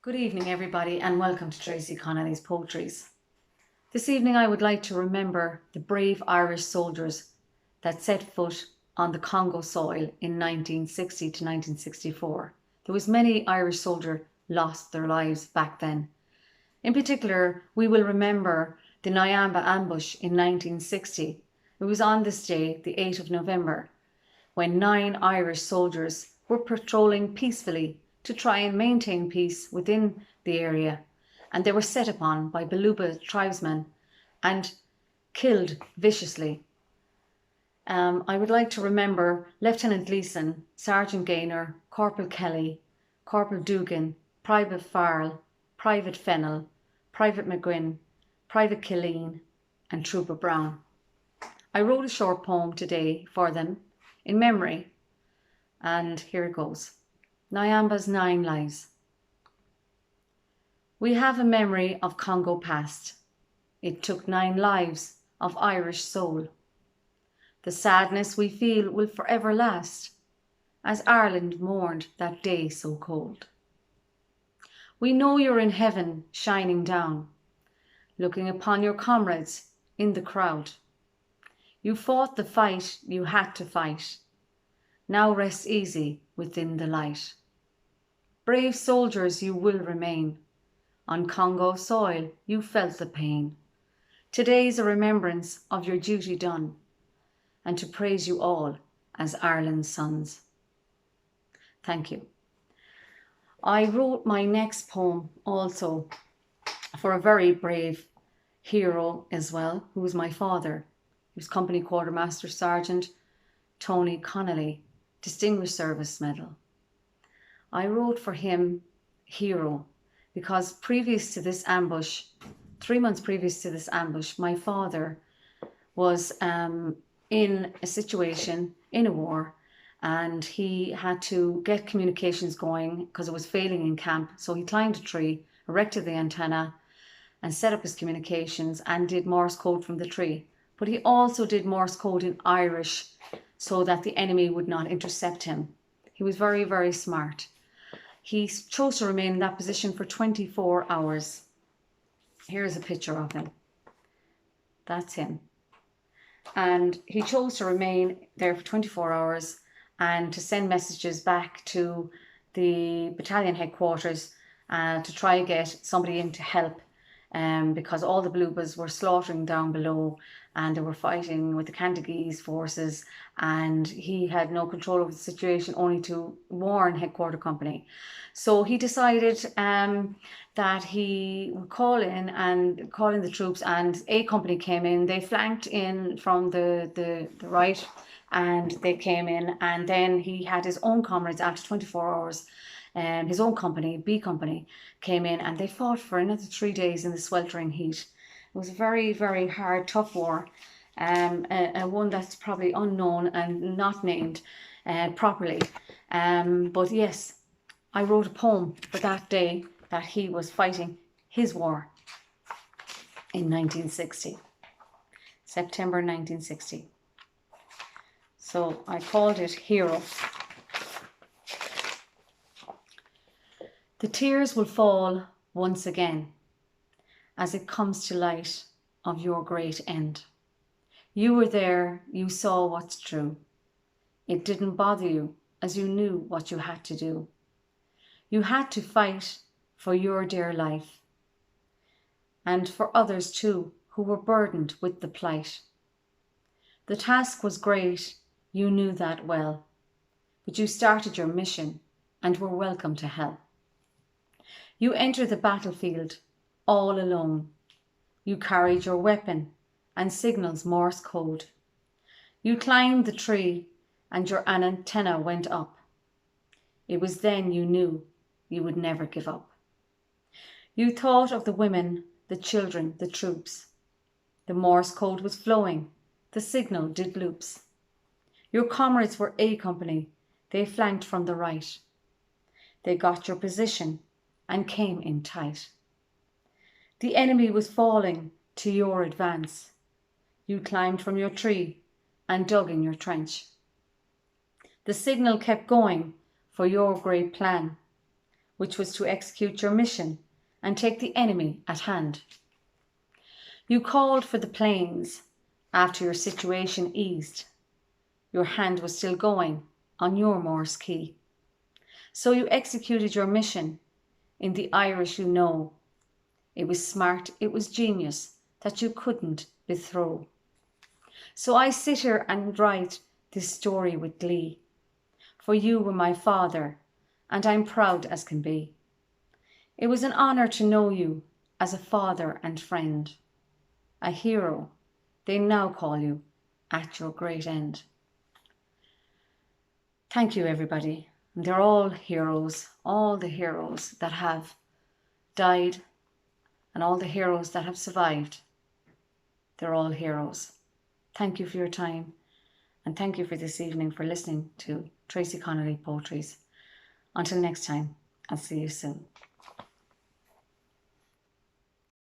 Good evening, everybody, and welcome to Tracy Connolly's Poetries. This evening I would like to remember the brave Irish soldiers that set foot on the Congo soil in 1960 to 1964. There was many Irish soldiers lost their lives back then. In particular, we will remember the Nyamba ambush in 1960. It was on this day, the 8th of November, when 9 Irish soldiers were patrolling peacefully to try and maintain peace within the area, and they were set upon by Baluba tribesmen and killed viciously. I would like to remember Lieutenant Leeson, Sergeant Gaynor, Corporal Kelly, Corporal Dugan, Private Farrell, Private Fennell, Private McGuinn, Private Killeen and Trooper Brown. I wrote a short poem today for them in memory, and here it goes. Nyamba's 9 lives. We have a memory of Congo past. It took 9 lives of Irish soul. The sadness we feel will forever last, as Ireland mourned that day so cold. We know you're in heaven shining down, looking upon your comrades in the crowd. You fought the fight you had to fight. Now rest easy within the light. Brave soldiers you will remain. On Congo soil you felt the pain. Today's a remembrance of your duty done, and to praise you all as Ireland's sons. Thank you. I wrote my next poem also for a very brave hero as well, who was my father. He was Company Quartermaster Sergeant Tony Connolly, Distinguished Service Medal. I wrote for him Hero because previous to this ambush, 3 months previous to this ambush, my father was in a situation, in a war, and he had to get communications going because it was failing in camp. So he climbed a tree, erected the antenna and set up his communications and did Morse code from the tree. But he also did Morse code in Irish so that the enemy would not intercept him. He was very, very smart. He chose to remain in that position for 24 hours. Here's a picture of him. That's him. And he chose to remain there for 24 hours and to send messages back to the battalion headquarters to try and get somebody in to help, because all the Balubas were slaughtering down below and they were fighting with the Cantigese forces, and he had no control over the situation, only to warn Headquarter Company. So he decided that he would call in the troops, and A Company came in. They flanked in from the right, and they came in, and then he had his own comrades after 24 hours. His own company, B Company, came in and they fought for another 3 days in the sweltering heat. It was a very, very hard, tough war, one that's probably unknown and not named properly. But yes, I wrote a poem for that day that he was fighting his war in 1960, September 1960. So I called it Hero. The tears will fall once again as it comes to light of your great end. You were there, you saw what's true. It didn't bother you as you knew what you had to do. You had to fight for your dear life and for others too who were burdened with the plight. The task was great, you knew that well, but you started your mission and were welcome to hell. You entered the battlefield all alone. You carried your weapon and signals Morse code. You climbed the tree and your antenna went up. It was then you knew you would never give up. You thought of the women, the children, the troops. The Morse code was flowing. The signal did loops. Your comrades were A Company. They flanked from the right. They got your position and came in tight. The enemy was falling to your advance. You climbed from your tree and dug in your trench. The signal kept going for your great plan. which was to execute your mission and take the enemy at hand. You called for the planes after your situation eased. Your hand was still going on your Morse key. So you executed your mission in the Irish you know. It was smart, it was genius that you couldn't bethrow. So I sit here and write this story with glee. For you were my father, and I'm proud as can be. It was an honour to know you as a father and friend. A hero, they now call you at your great end. Thank you, everybody. And they're all heroes, all the heroes that have died and all the heroes that have survived. They're all heroes. Thank you for your time, and thank you for this evening for listening to Tracy Connolly Poetries. Until next time, I'll see you soon.